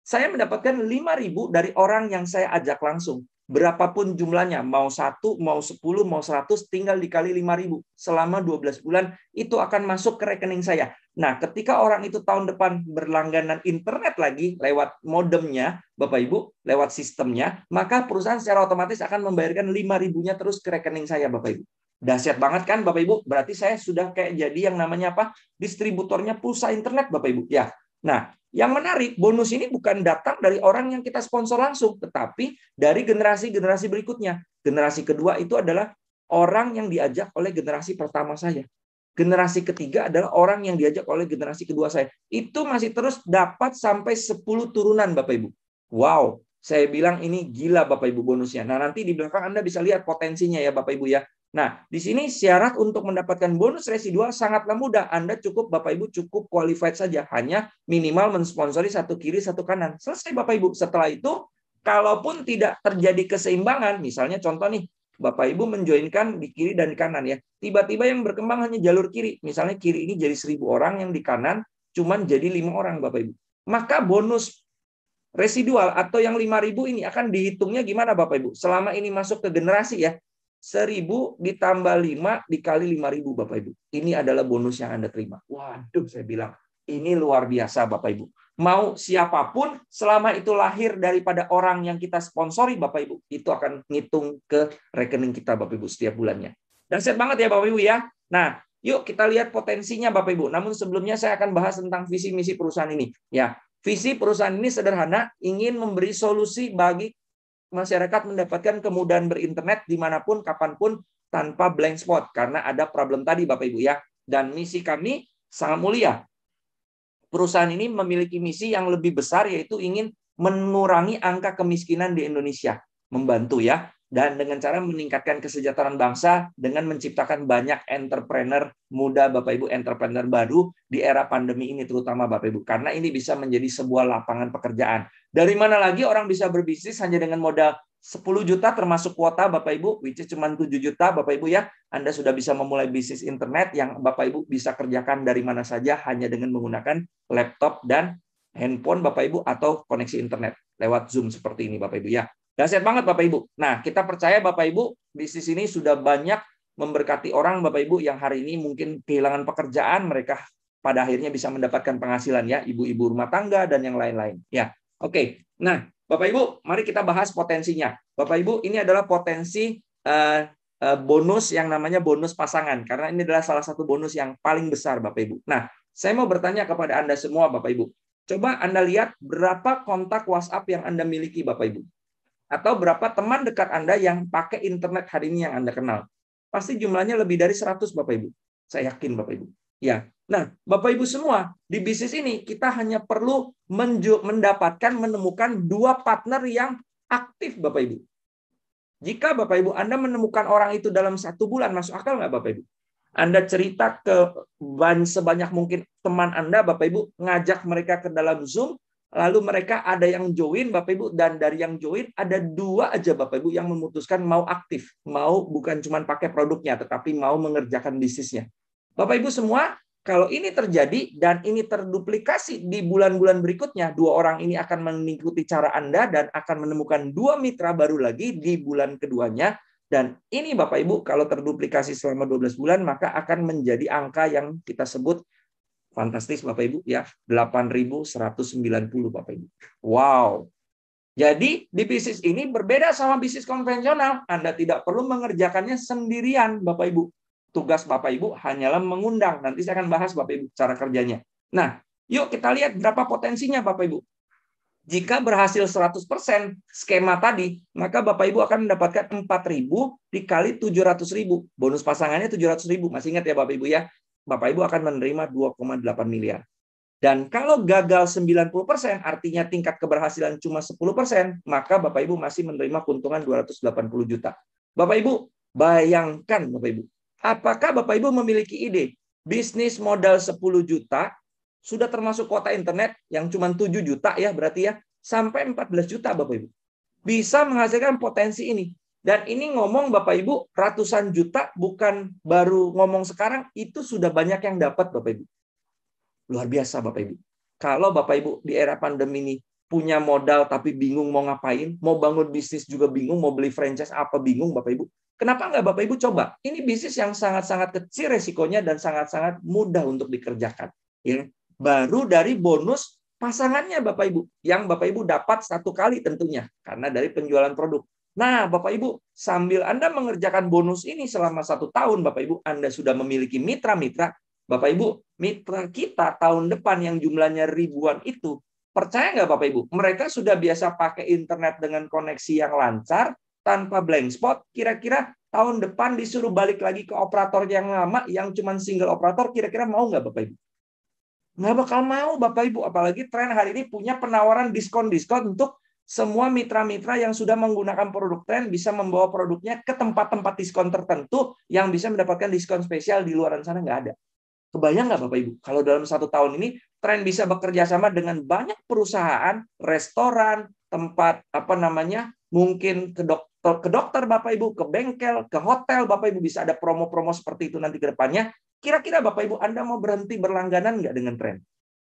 Saya mendapatkan 5.000 dari orang yang saya ajak langsung. Berapapun jumlahnya, mau 1, mau 10, mau 100, tinggal dikali 5.000. Selama 12 bulan, itu akan masuk ke rekening saya. Nah, ketika orang itu tahun depan berlangganan internet lagi, lewat modemnya, Bapak Ibu, lewat sistemnya, maka perusahaan secara otomatis akan membayarkan 5.000-nya terus ke rekening saya, Bapak Ibu. Dahsyat banget kan, Bapak Ibu? Berarti saya sudah kayak jadi yang namanya apa? Distributornya pulsa internet, Bapak Ibu. Ya. Nah, yang menarik, bonus ini bukan datang dari orang yang kita sponsor langsung, tetapi dari generasi-generasi berikutnya. Generasi kedua itu adalah orang yang diajak oleh generasi pertama saya. Generasi ketiga adalah orang yang diajak oleh generasi kedua saya. Itu masih terus dapat sampai 10 turunan, Bapak Ibu. Wow, saya bilang ini gila Bapak Ibu bonusnya. Nah, nanti di belakang Anda bisa lihat potensinya ya Bapak Ibu ya. Nah, di sini syarat untuk mendapatkan bonus residual sangatlah mudah. Anda cukup, Bapak Ibu, cukup qualified saja. Hanya minimal mensponsori satu kiri, satu kanan. Selesai, Bapak Ibu. Setelah itu, kalaupun tidak terjadi keseimbangan, misalnya contoh nih, Bapak Ibu menjoinkan di kiri dan di kanan ya. Tiba-tiba yang berkembang hanya jalur kiri. Misalnya kiri ini jadi 1.000 orang, yang di kanan cuman jadi 5 orang, Bapak Ibu. Maka bonus residual atau yang 5.000 ini akan dihitungnya gimana, Bapak Ibu? Selama ini masuk ke generasi ya, 1.000 ditambah 5 dikali 5.000 Bapak Ibu. Ini adalah bonus yang Anda terima. Waduh, saya bilang ini luar biasa Bapak Ibu. Mau siapapun selama itu lahir daripada orang yang kita sponsori Bapak Ibu, itu akan ngitung ke rekening kita Bapak Ibu setiap bulannya. Dahsyat banget ya Bapak Ibu ya. Nah, yuk kita lihat potensinya Bapak Ibu. Namun sebelumnya saya akan bahas tentang visi misi perusahaan ini. Ya, visi perusahaan ini sederhana, ingin memberi solusi bagi masyarakat mendapatkan kemudahan berinternet dimanapun, kapanpun, tanpa blank spot. Karena ada problem tadi, Bapak Ibu ya. Dan misi kami sangat mulia. perusahaan ini memiliki misi yang lebih besar, yaitu ingin mengurangi angka kemiskinan di Indonesia. Membantu ya. Dan dengan cara meningkatkan kesejahteraan bangsa dengan menciptakan banyak entrepreneur muda, Bapak Ibu, entrepreneur baru di era pandemi ini terutama, Bapak Ibu. Karena ini bisa menjadi sebuah lapangan pekerjaan. Dari mana lagi orang bisa berbisnis hanya dengan modal 10 juta termasuk kuota, Bapak Ibu, which is cuma 7 juta, Bapak Ibu ya. Anda sudah bisa memulai bisnis internet yang Bapak Ibu bisa kerjakan dari mana saja hanya dengan menggunakan laptop dan handphone, Bapak Ibu, atau koneksi internet lewat Zoom seperti ini, Bapak Ibu ya. Dahsyat banget Bapak Ibu. Nah, kita percaya Bapak Ibu, bisnis ini sudah banyak memberkati orang, Bapak Ibu, yang hari ini mungkin kehilangan pekerjaan, mereka pada akhirnya bisa mendapatkan penghasilan ya, ibu-ibu rumah tangga dan yang lain-lain. Ya, oke. Nah, Bapak Ibu, mari kita bahas potensinya. Bapak Ibu, ini adalah potensi bonus yang namanya bonus pasangan, karena ini adalah salah satu bonus yang paling besar, Bapak Ibu. Nah, saya mau bertanya kepada Anda semua, Bapak Ibu. Coba Anda lihat berapa kontak WhatsApp yang Anda miliki, Bapak Ibu. Atau berapa teman dekat Anda yang pakai internet hari ini yang Anda kenal. Pasti jumlahnya lebih dari 100, Bapak Ibu. Saya yakin, Bapak Ibu. Ya. Nah, Bapak Ibu semua, di bisnis ini kita hanya perlu menemukan 2 partner yang aktif, Bapak Ibu. Jika Bapak Ibu Anda menemukan orang itu dalam 1 bulan, masuk akal nggak Bapak Ibu? Anda cerita ke sebanyak mungkin teman Anda, Bapak Ibu, ngajak mereka ke dalam Zoom, lalu mereka ada yang join, Bapak Ibu, dan dari yang join ada 2 aja, Bapak Ibu, yang memutuskan mau aktif, mau bukan cuma pakai produknya, tetapi mau mengerjakan bisnisnya. Bapak Ibu semua, kalau ini terjadi dan ini terduplikasi di bulan-bulan berikutnya, 2 orang ini akan mengikuti cara Anda dan akan menemukan 2 mitra baru lagi di bulan keduanya. Dan ini Bapak Ibu, kalau terduplikasi selama 12 bulan, maka akan menjadi angka yang kita sebut fantastis Bapak Ibu ya, 8.190 Bapak Ibu. Wow. Jadi di bisnis ini berbeda sama bisnis konvensional. Anda tidak perlu mengerjakannya sendirian Bapak Ibu. Tugas Bapak Ibu hanyalah mengundang. Nanti saya akan bahas Bapak Ibu cara kerjanya. Nah, yuk kita lihat berapa potensinya Bapak Ibu. Jika berhasil 100% skema tadi, maka Bapak Ibu akan mendapatkan 4.000 dikali 700.000. Bonus pasangannya 700.000. Masih ingat ya Bapak Ibu ya? Bapak Ibu akan menerima 2,8 miliar. Dan kalau gagal 90%, artinya tingkat keberhasilan cuma 10%, maka Bapak Ibu masih menerima keuntungan 280 juta. Bapak Ibu, bayangkan Bapak Ibu, apakah Bapak Ibu memiliki ide bisnis modal 10 juta, sudah termasuk kuota internet yang cuma 7 juta ya berarti ya, sampai 14 juta Bapak Ibu. Bisa menghasilkan potensi ini. Dan ini ngomong Bapak Ibu ratusan juta, bukan baru ngomong sekarang, itu sudah banyak yang dapat Bapak Ibu. Luar biasa Bapak Ibu. Kalau Bapak Ibu di era pandemi ini punya modal tapi bingung mau ngapain, mau bangun bisnis juga bingung, mau beli franchise apa bingung Bapak Ibu. Kenapa nggak Bapak Ibu coba? Ini bisnis yang sangat-sangat kecil resikonya dan sangat-sangat mudah untuk dikerjakan. Ya. Baru dari bonus pasangannya Bapak Ibu, yang Bapak Ibu dapat 1 kali tentunya, karena dari penjualan produk. Nah, Bapak Ibu, sambil Anda mengerjakan bonus ini selama 1 tahun, Bapak Ibu, Anda sudah memiliki mitra-mitra. Bapak Ibu, mitra kita tahun depan yang jumlahnya ribuan itu, percaya nggak Bapak Ibu? Mereka sudah biasa pakai internet dengan koneksi yang lancar, tanpa blank spot. Kira-kira tahun depan disuruh balik lagi ke operator yang lama, yang cuma single operator, kira-kira mau nggak Bapak Ibu? Nggak bakal mau Bapak Ibu, apalagi tren hari ini punya penawaran diskon-diskon untuk semua mitra-mitra yang sudah menggunakan produk tren bisa membawa produknya ke tempat-tempat diskon tertentu yang bisa mendapatkan diskon spesial di luar sana nggak ada. Kebayang nggak Bapak Ibu? Kalau dalam 1 tahun ini tren bisa bekerja sama dengan banyak perusahaan, restoran, tempat mungkin ke dokter Bapak Ibu, ke bengkel, ke hotel Bapak Ibu bisa ada promo-promo seperti itu nanti ke depannya. Kira-kira Bapak Ibu Anda mau berhenti berlangganan nggak dengan tren?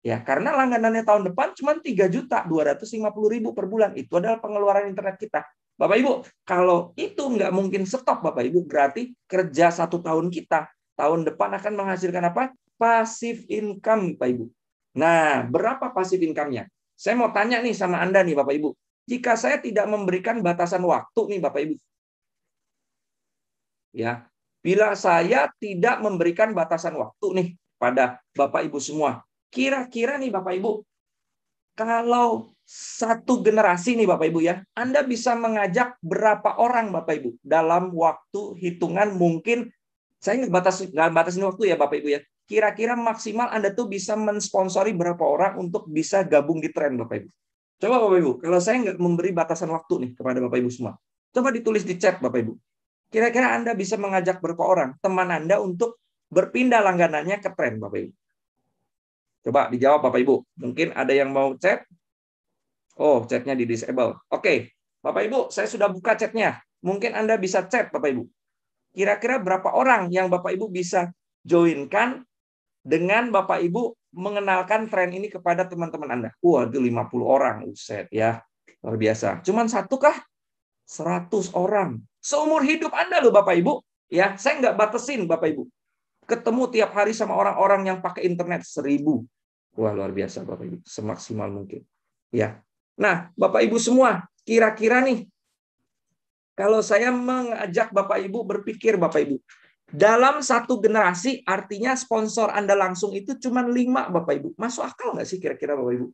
Ya, karena langganannya tahun depan cuma 3.250.000 per bulan. Itu adalah pengeluaran internet kita. Bapak Ibu, kalau itu nggak mungkin stop Bapak Ibu, berarti kerja 1 tahun kita, tahun depan akan menghasilkan apa? Passive income Bapak Ibu. Nah, berapa passive income-nya? Saya mau tanya nih sama Anda nih Bapak Ibu. Jika saya tidak memberikan batasan waktu nih Bapak Ibu. Ya, bila saya tidak memberikan batasan waktu nih pada Bapak Ibu semua. Kira-kira nih Bapak Ibu, kalau 1 generasi nih Bapak Ibu ya, Anda bisa mengajak berapa orang Bapak Ibu dalam waktu hitungan mungkin, saya nggak batasin waktu ya Bapak Ibu ya, kira-kira maksimal Anda tuh bisa mensponsori berapa orang untuk bisa gabung di tren, Bapak Ibu? Coba Bapak Ibu, kalau saya nggak memberi batasan waktu nih kepada Bapak Ibu semua, coba ditulis di chat Bapak Ibu. Kira-kira Anda bisa mengajak berapa orang teman Anda untuk berpindah langganannya ke tren, Bapak Ibu? Coba dijawab Bapak Ibu. Mungkin ada yang mau chat. Oh, chatnya di disable. Oke, Bapak Ibu, saya sudah buka chatnya. Mungkin Anda bisa chat Bapak Ibu. Kira-kira berapa orang yang Bapak Ibu bisa joinkan dengan Bapak Ibu mengenalkan tren ini kepada teman-teman Anda? Waduh, 50 orang. Uset ya. Luar biasa. Cuman satu kah? 100 orang. Seumur hidup Anda loh Bapak Ibu. Ya, saya nggak batasin Bapak Ibu. Ketemu tiap hari sama orang-orang yang pakai internet 1000. Wah, luar biasa Bapak Ibu. Semaksimal mungkin. Ya. Nah, Bapak Ibu semua, kira-kira nih, kalau saya mengajak Bapak Ibu berpikir Bapak Ibu, dalam satu generasi artinya sponsor Anda langsung itu cuma 5 Bapak Ibu. Masuk akal nggak sih kira-kira Bapak Ibu?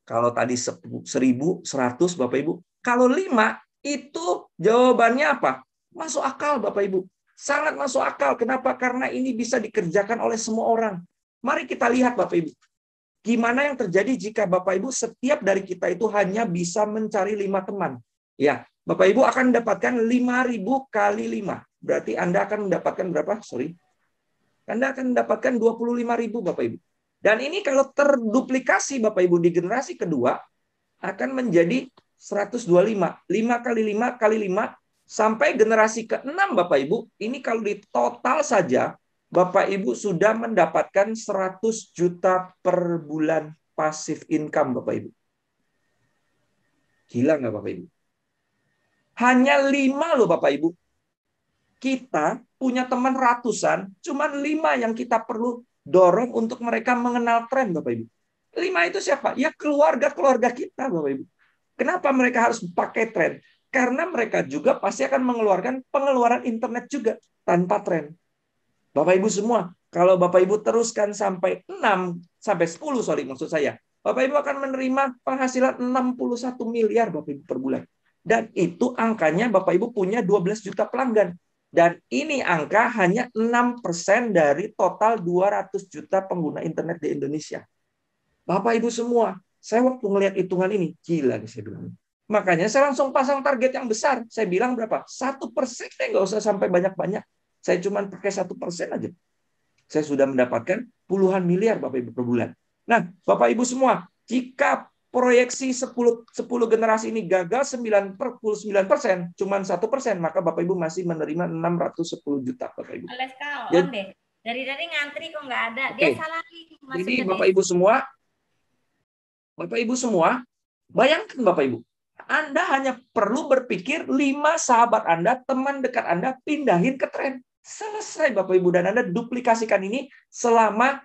Kalau tadi 1000, 100 Bapak Ibu. Kalau 5 itu jawabannya apa? Masuk akal Bapak Ibu. Sangat masuk akal. Kenapa? Karena ini bisa dikerjakan oleh semua orang. Mari kita lihat Bapak Ibu. Gimana yang terjadi jika Bapak Ibu setiap dari kita itu hanya bisa mencari 5 teman? Ya, Bapak Ibu akan mendapatkan 5.000 kali 5. Berarti Anda akan mendapatkan berapa? Anda akan mendapatkan 25.000 Bapak Ibu. Dan ini kalau terduplikasi Bapak Ibu di generasi kedua akan menjadi 125. 5 kali 5 kali 5 sampai generasi ke-6 Bapak Ibu. Ini kalau di total saja Bapak Ibu sudah mendapatkan 100 juta per bulan pasif income Bapak Ibu. Gila nggak Bapak Ibu? Hanya 5 loh Bapak Ibu. Kita punya teman ratusan, cuman 5 yang kita perlu dorong untuk mereka mengenal tren Bapak Ibu. 5 itu siapa? Ya keluarga-keluarga kita Bapak Ibu. Kenapa mereka harus pakai tren? Karena mereka juga pasti akan mengeluarkan pengeluaran internet juga tanpa tren. Bapak Ibu semua, kalau Bapak Ibu teruskan sampai 6, sampai 10, maksud saya. Bapak Ibu akan menerima penghasilan 61 miliar Bapak Ibu per bulan. Dan itu angkanya Bapak Ibu punya 12 juta pelanggan. Dan ini angka hanya 6% dari total 200 juta pengguna internet di Indonesia. Bapak Ibu semua, saya waktu melihat hitungan ini, gila nih saya bilang. Makanya saya langsung pasang target yang besar. Saya bilang berapa? 1%, nggak usah sampai banyak-banyak. Saya cuma pakai 1% aja. Saya sudah mendapatkan puluhan miliar Bapak Ibu per bulan. Nah, Bapak Ibu semua, jika proyeksi 10 generasi ini gagal 99%, cuma 1%, maka Bapak Ibu masih menerima 610 juta Bapak Ibu. On deh. Dari ngantri kok nggak ada. Dia salah nih. Jadi Bapak Ibu semua, bayangkan Bapak Ibu, Anda hanya perlu berpikir 5 sahabat Anda, teman dekat Anda, pindahin ke tren. Selesai Bapak Ibu, dan Anda duplikasikan ini selama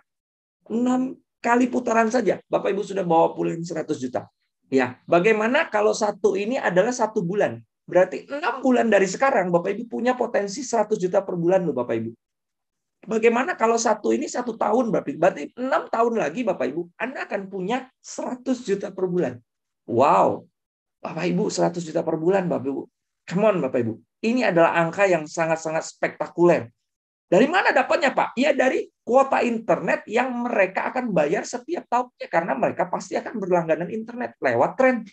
6 kali putaran saja. Bapak Ibu sudah bawa pulang 100 juta. Ya, bagaimana kalau satu ini adalah 1 bulan? Berarti 6 bulan dari sekarang Bapak Ibu punya potensi 100 juta per bulan loh Bapak Ibu. Bagaimana kalau satu ini 1 tahun berarti 6 tahun lagi Bapak Ibu Anda akan punya 100 juta per bulan. Wow. Bapak Ibu 100 juta per bulan Bapak Ibu. Come on Bapak Ibu. Ini adalah angka yang sangat-sangat spektakuler. Dari mana dapatnya Pak? Ya dari kuota internet yang mereka akan bayar setiap tahunnya karena mereka pasti akan berlangganan internet lewat tren.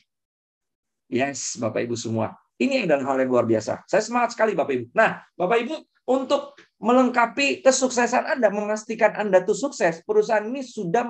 Yes, Bapak Ibu semua. Ini adalah hal yang luar biasa. Saya semangat sekali Bapak Ibu. Nah, Bapak Ibu untuk melengkapi kesuksesan Anda, memastikan Anda itu sukses, perusahaan ini sudah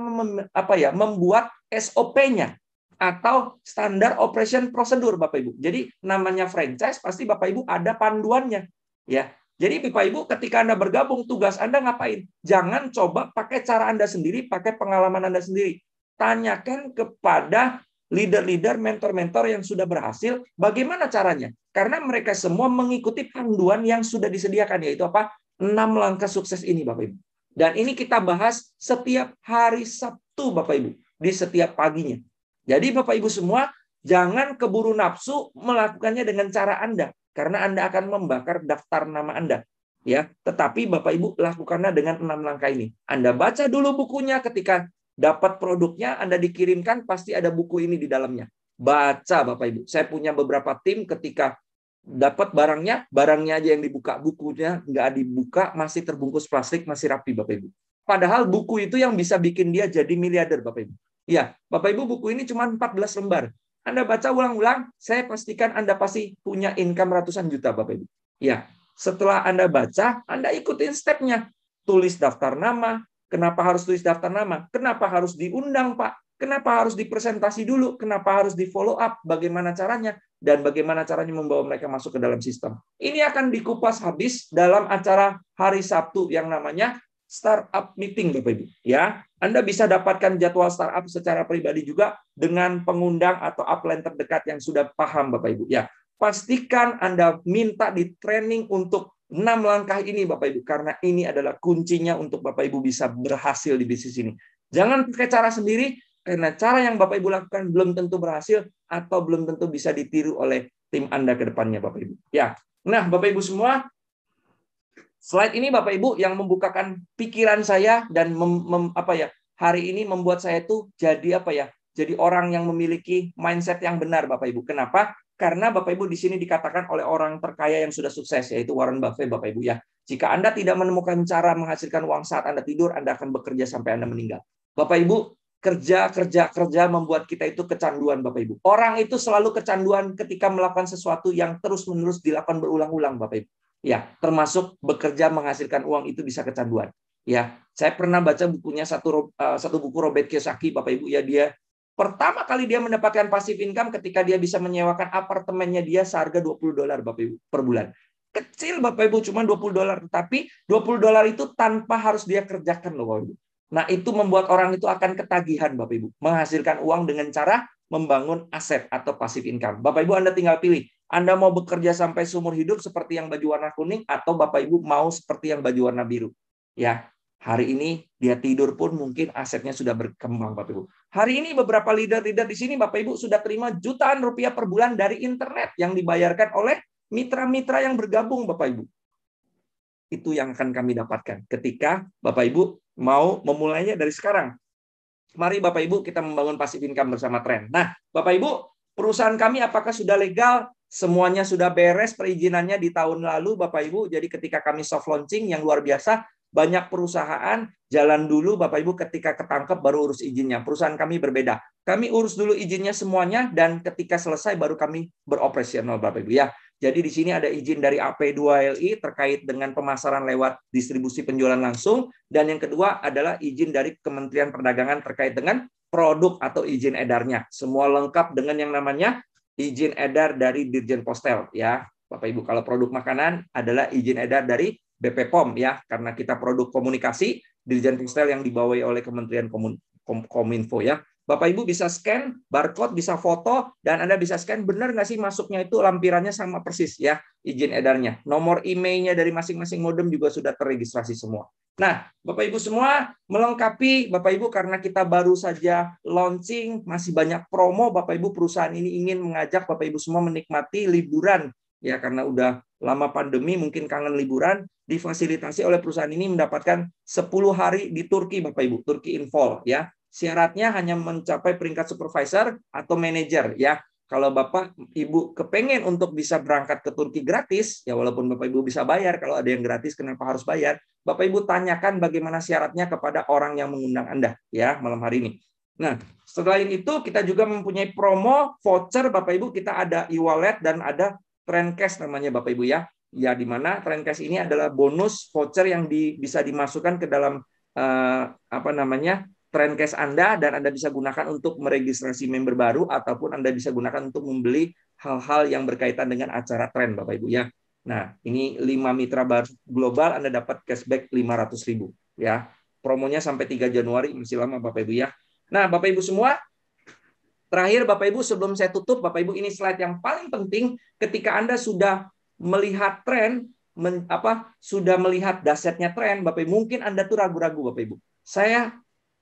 membuat SOP-nya atau standar operation prosedur Bapak Ibu. Jadi namanya franchise pasti Bapak Ibu ada panduannya, ya. Jadi Bapak Ibu ketika Anda bergabung, tugas Anda ngapain? Jangan coba pakai cara Anda sendiri, pakai pengalaman Anda sendiri. Tanyakan kepada leader-leader, mentor-mentor yang sudah berhasil, bagaimana caranya? Karena mereka semua mengikuti panduan yang sudah disediakan, yaitu apa? 6 langkah sukses ini, Bapak Ibu. Dan ini kita bahas setiap hari Sabtu, Bapak Ibu, di setiap paginya. Jadi Bapak Ibu semua, jangan keburu nafsu melakukannya dengan cara Anda, karena Anda akan membakar daftar nama Anda. Ya, tetapi Bapak Ibu lakukannya dengan 6 langkah ini. Anda baca dulu bukunya ketika dapat produknya, Anda dikirimkan, pasti ada buku ini di dalamnya. Baca Bapak Ibu. Saya punya beberapa tim ketika dapat barangnya, barangnya aja yang dibuka, bukunya nggak dibuka, masih terbungkus plastik, masih rapi, Bapak Ibu. Padahal buku itu yang bisa bikin dia jadi miliarder, Bapak Ibu. Ya, Bapak Ibu, buku ini cuma 14 lembar. Anda baca ulang-ulang, saya pastikan Anda pasti punya income ratusan juta, Bapak Ibu. Ya, setelah Anda baca, Anda ikutin stepnya. Tulis daftar nama. Kenapa harus tulis daftar nama? Kenapa harus diundang, Pak? Kenapa harus dipresentasi dulu? Kenapa harus di follow up? Bagaimana caranya? Dan bagaimana caranya membawa mereka masuk ke dalam sistem. Ini akan dikupas habis dalam acara hari Sabtu yang namanya Startup Meeting, Bapak Ibu. Ya, Anda bisa dapatkan jadwal startup secara pribadi juga dengan pengundang atau upline terdekat yang sudah paham, Bapak Ibu. Ya, pastikan Anda minta di training untuk 6 langkah ini, Bapak Ibu, karena ini adalah kuncinya untuk Bapak Ibu bisa berhasil di bisnis ini. Jangan pakai cara sendiri, karena cara yang Bapak Ibu lakukan belum tentu berhasil atau belum tentu bisa ditiru oleh tim Anda ke depannya, Bapak Ibu. Ya. Nah, Bapak Ibu semua, slide ini Bapak Ibu yang membukakan pikiran saya dan hari ini membuat saya itu jadi Jadi orang yang memiliki mindset yang benar, Bapak Ibu. Kenapa? Karena Bapak Ibu di sini dikatakan oleh orang terkaya yang sudah sukses, yaitu Warren Buffett, Bapak Ibu ya. Jika Anda tidak menemukan cara menghasilkan uang saat Anda tidur, Anda akan bekerja sampai Anda meninggal. Bapak Ibu, kerja membuat kita itu kecanduan, Bapak Ibu. Orang itu selalu kecanduan ketika melakukan sesuatu yang terus-menerus dilakukan berulang-ulang, Bapak Ibu. Ya, termasuk bekerja menghasilkan uang itu bisa kecanduan. Ya, saya pernah baca bukunya satu buku Robert Kiyosaki, Bapak Ibu ya, dia pertama kali dia mendapatkan passive income ketika dia bisa menyewakan apartemennya dia seharga $20, Bapak Ibu, per bulan. Kecil, Bapak Ibu, cuma $20, tapi $20 itu tanpa harus dia kerjakan loh, Bapak Ibu. Nah, itu membuat orang itu akan ketagihan, Bapak Ibu, menghasilkan uang dengan cara membangun aset atau passive income. Bapak Ibu, Anda tinggal pilih. Anda mau bekerja sampai seumur hidup seperti yang baju warna kuning, atau Bapak Ibu mau seperti yang baju warna biru. Ya, hari ini dia tidur pun mungkin asetnya sudah berkembang, Bapak Ibu. Hari ini beberapa leader-leader di sini, Bapak Ibu, sudah terima jutaan rupiah per bulan dari internet yang dibayarkan oleh mitra-mitra yang bergabung, Bapak Ibu. Itu yang akan kami dapatkan ketika Bapak Ibu mau memulainya dari sekarang. Mari Bapak Ibu kita membangun passive income bersama Trend. Nah, Bapak Ibu, perusahaan kami apakah sudah legal? Semuanya sudah beres perizinannya di tahun lalu, Bapak Ibu. Jadi ketika kami soft launching yang luar biasa, banyak perusahaan jalan dulu, Bapak Ibu, ketika ketangkep baru urus izinnya. Perusahaan kami berbeda. Kami urus dulu izinnya semuanya, dan ketika selesai baru kami beroperasional, Bapak Ibu ya. Jadi di sini ada izin dari AP2LI terkait dengan pemasaran lewat distribusi penjualan langsung, dan yang kedua adalah izin dari Kementerian Perdagangan terkait dengan produk atau izin edarnya. Semua lengkap dengan yang namanya izin edar dari Dirjen Postel ya. Bapak Ibu, kalau produk makanan adalah izin edar dari BP POM ya, karena kita produk komunikasi, Dirjen Postel yang dibawahi oleh Kementerian Kominfo ya. Bapak Ibu bisa scan barcode, bisa foto, dan Anda bisa scan benar nggak sih masuknya itu lampirannya sama persis ya, izin edarnya. Nomor emailnya dari masing-masing modem juga sudah terregistrasi semua. Nah, Bapak Ibu semua melengkapi, Bapak Ibu, karena kita baru saja launching, masih banyak promo, Bapak Ibu, perusahaan ini ingin mengajak Bapak Ibu semua menikmati liburan ya, karena udah lama pandemi mungkin kangen liburan, difasilitasi oleh perusahaan ini mendapatkan 10 hari di Turki, Bapak Ibu, Turki Info ya. Syaratnya hanya mencapai peringkat supervisor atau manajer ya. Kalau Bapak Ibu kepengen untuk bisa berangkat ke Turki gratis, ya walaupun Bapak Ibu bisa bayar, kalau ada yang gratis kenapa harus bayar? Bapak Ibu tanyakan bagaimana syaratnya kepada orang yang mengundang Anda ya malam hari ini. Nah, selain itu kita juga mempunyai promo voucher, Bapak Ibu, kita ada e-wallet dan ada Trendcash namanya, Bapak Ibu ya. Ya, di mana Trendcash ini adalah bonus voucher yang bisa dimasukkan ke dalam Trendcash Anda, dan Anda bisa gunakan untuk meregistrasi member baru ataupun Anda bisa gunakan untuk membeli hal-hal yang berkaitan dengan acara Trend, Bapak Ibu ya. Nah, ini 5 mitra baru global, Anda dapat cashback 500.000 ya. Promonya sampai 3 Januari, masih lama Bapak Ibu ya. Nah, Bapak Ibu semua, terakhir Bapak Ibu sebelum saya tutup, Bapak Ibu, ini slide yang paling penting ketika Anda sudah melihat tren, sudah melihat dasetnya tren, Bapak Ibu, mungkin Anda tuh ragu-ragu, Bapak Ibu. Saya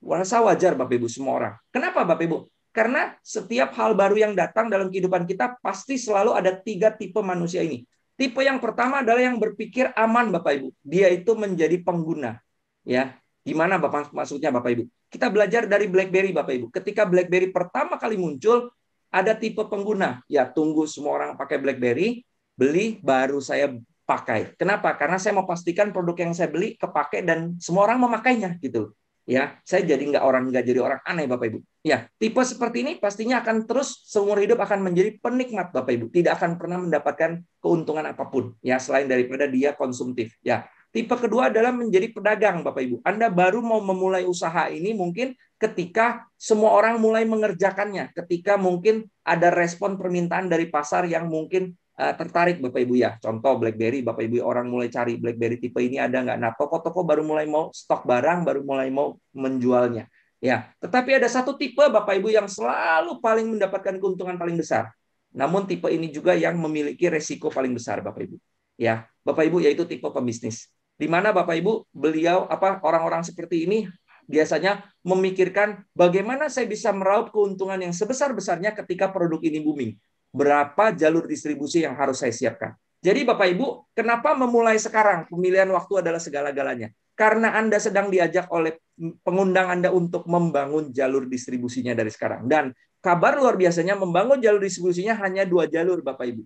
rasa wajar Bapak Ibu semua orang. Kenapa Bapak Ibu? Karena setiap hal baru yang datang dalam kehidupan kita pasti selalu ada 3 tipe manusia ini. Tipe yang pertama adalah yang berpikir aman, Bapak Ibu. Dia itu menjadi pengguna. Ya, gimana Bapak maksudnya Bapak Ibu? Kita belajar dari BlackBerry, Bapak Ibu. Ketika BlackBerry pertama kali muncul, ada tipe pengguna. Ya, tunggu semua orang pakai BlackBerry. beli baru saya pakai. Kenapa? Karena saya mau pastikan produk yang saya beli kepake dan semua orang memakainya gitu. Ya, saya jadi nggak jadi orang aneh Bapak Ibu. Ya, tipe seperti ini pastinya akan terus seumur hidup akan menjadi penikmat Bapak Ibu. Tidak akan pernah mendapatkan keuntungan apapun ya selain daripada dia konsumtif. Ya, tipe kedua adalah menjadi pedagang Bapak Ibu. Anda baru mau memulai usaha ini mungkin ketika semua orang mulai mengerjakannya, ketika mungkin ada respon permintaan dari pasar yang mungkin tertarik Bapak Ibu ya. Contoh BlackBerry, Bapak Ibu orang mulai cari BlackBerry tipe ini ada nggak? Nah, toko-toko baru mulai mau stok barang, baru mulai mau menjualnya. Ya, tetapi ada satu tipe Bapak Ibu yang selalu paling mendapatkan keuntungan paling besar. Namun tipe ini juga yang memiliki resiko paling besar Bapak Ibu. Ya, Bapak Ibu yaitu tipe pembisnis. Di mana Bapak Ibu beliau orang-orang seperti ini biasanya memikirkan bagaimana saya bisa meraup keuntungan yang sebesar-besarnya ketika produk ini booming. Berapa jalur distribusi yang harus saya siapkan. Jadi Bapak Ibu, kenapa memulai sekarang? Pemilihan waktu adalah segala-galanya. Karena Anda sedang diajak oleh pengundang Anda untuk membangun jalur distribusinya dari sekarang. Dan kabar luar biasanya membangun jalur distribusinya hanya 2 jalur Bapak Ibu.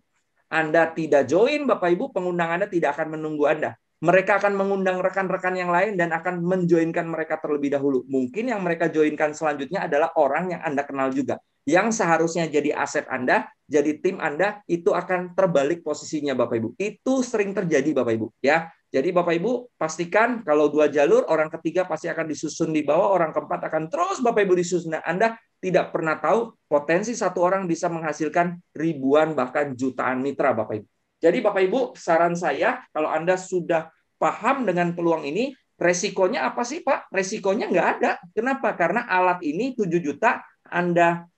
Anda tidak join Bapak Ibu, pengundang Anda tidak akan menunggu Anda. Mereka akan mengundang rekan-rekan yang lain dan akan menjoinkan mereka terlebih dahulu. Mungkin yang mereka joinkan selanjutnya adalah orang yang Anda kenal juga. Yang seharusnya jadi aset Anda, jadi tim Anda, itu akan terbalik posisinya Bapak Ibu. Itu sering terjadi Bapak Ibu. Ya. Jadi Bapak Ibu pastikan kalau 2 jalur, orang ketiga pasti akan disusun di bawah, orang keempat akan terus Bapak Ibu disusun. Nah, Anda tidak pernah tahu potensi satu orang bisa menghasilkan ribuan bahkan jutaan mitra Bapak Ibu. Jadi Bapak Ibu, saran saya kalau Anda sudah paham dengan peluang ini, resikonya apa sih Pak? Resikonya nggak ada. Kenapa? Karena alat ini 7 juta, Anda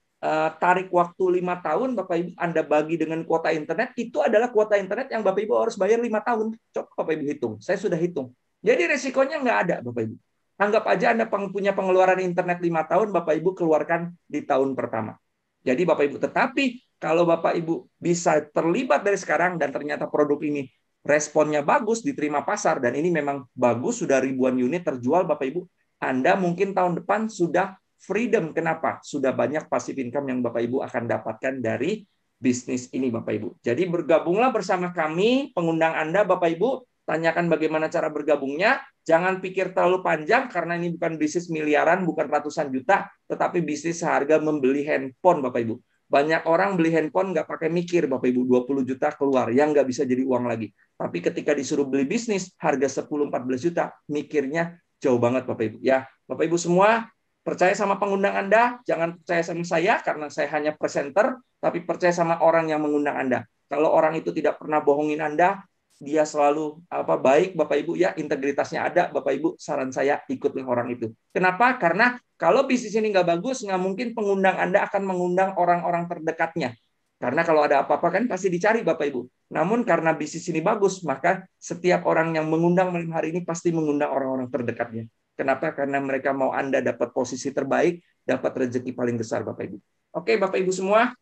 tarik waktu 5 tahun, Bapak Ibu, Anda bagi dengan kuota internet, itu adalah kuota internet yang Bapak Ibu harus bayar 5 tahun. Coba Bapak Ibu hitung. Saya sudah hitung. Jadi resikonya nggak ada, Bapak Ibu. Anggap aja Anda punya pengeluaran internet 5 tahun, Bapak Ibu keluarkan di tahun pertama. Jadi Bapak Ibu, tetapi kalau Bapak Ibu bisa terlibat dari sekarang dan ternyata produk ini responnya bagus, diterima pasar, dan ini memang bagus, sudah ribuan unit terjual Bapak Ibu, Anda mungkin tahun depan sudah freedom. Kenapa? Sudah banyak passive income yang Bapak Ibu akan dapatkan dari bisnis ini Bapak Ibu. Jadi bergabunglah bersama kami, pengundang Anda Bapak Ibu, tanyakan bagaimana cara bergabungnya. Jangan pikir terlalu panjang karena ini bukan bisnis miliaran, bukan ratusan juta, tetapi bisnis seharga membeli handphone Bapak Ibu. Banyak orang beli handphone nggak pakai mikir Bapak Ibu, 20 juta keluar, yang nggak bisa jadi uang lagi. Tapi ketika disuruh beli bisnis, harga 10-14 juta, mikirnya jauh banget Bapak Ibu. Ya, Bapak Ibu semua, percaya sama pengundang Anda, jangan percaya sama saya karena saya hanya presenter, tapi percaya sama orang yang mengundang Anda. Kalau orang itu tidak pernah bohongin Anda, dia selalu baik Bapak Ibu ya, integritasnya ada, Bapak Ibu, saran saya ikutlah orang itu. Kenapa? Karena kalau bisnis ini nggak bagus, nggak mungkin pengundang Anda akan mengundang orang-orang terdekatnya. Karena kalau ada apa-apa kan pasti dicari Bapak Ibu. Namun karena bisnis ini bagus, maka setiap orang yang mengundang malam hari ini pasti mengundang orang-orang terdekatnya. Kenapa? Karena mereka mau Anda dapat posisi terbaik, dapat rezeki paling besar Bapak Ibu. Oke Bapak Ibu semua,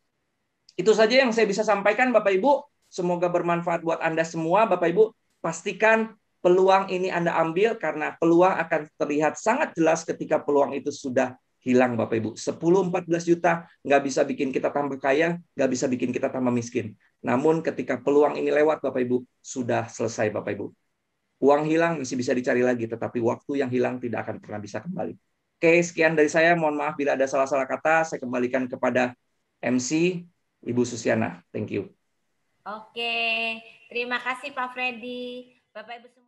itu saja yang saya bisa sampaikan Bapak Ibu. Semoga bermanfaat buat Anda semua Bapak Ibu. Pastikan peluang ini Anda ambil karena peluang akan terlihat sangat jelas ketika peluang itu sudah hilang Bapak Ibu. 10-14 juta nggak bisa bikin kita tambah kaya, nggak bisa bikin kita tambah miskin. Namun ketika peluang ini lewat Bapak Ibu, sudah selesai Bapak Ibu. Uang hilang masih bisa dicari lagi, tetapi waktu yang hilang tidak akan pernah bisa kembali. Oke, sekian dari saya. Mohon maaf bila ada salah-salah kata. Saya kembalikan kepada MC, Ibu Susiana. Thank you. Oke, terima kasih Pak Freddy. Bapak Ibu semua.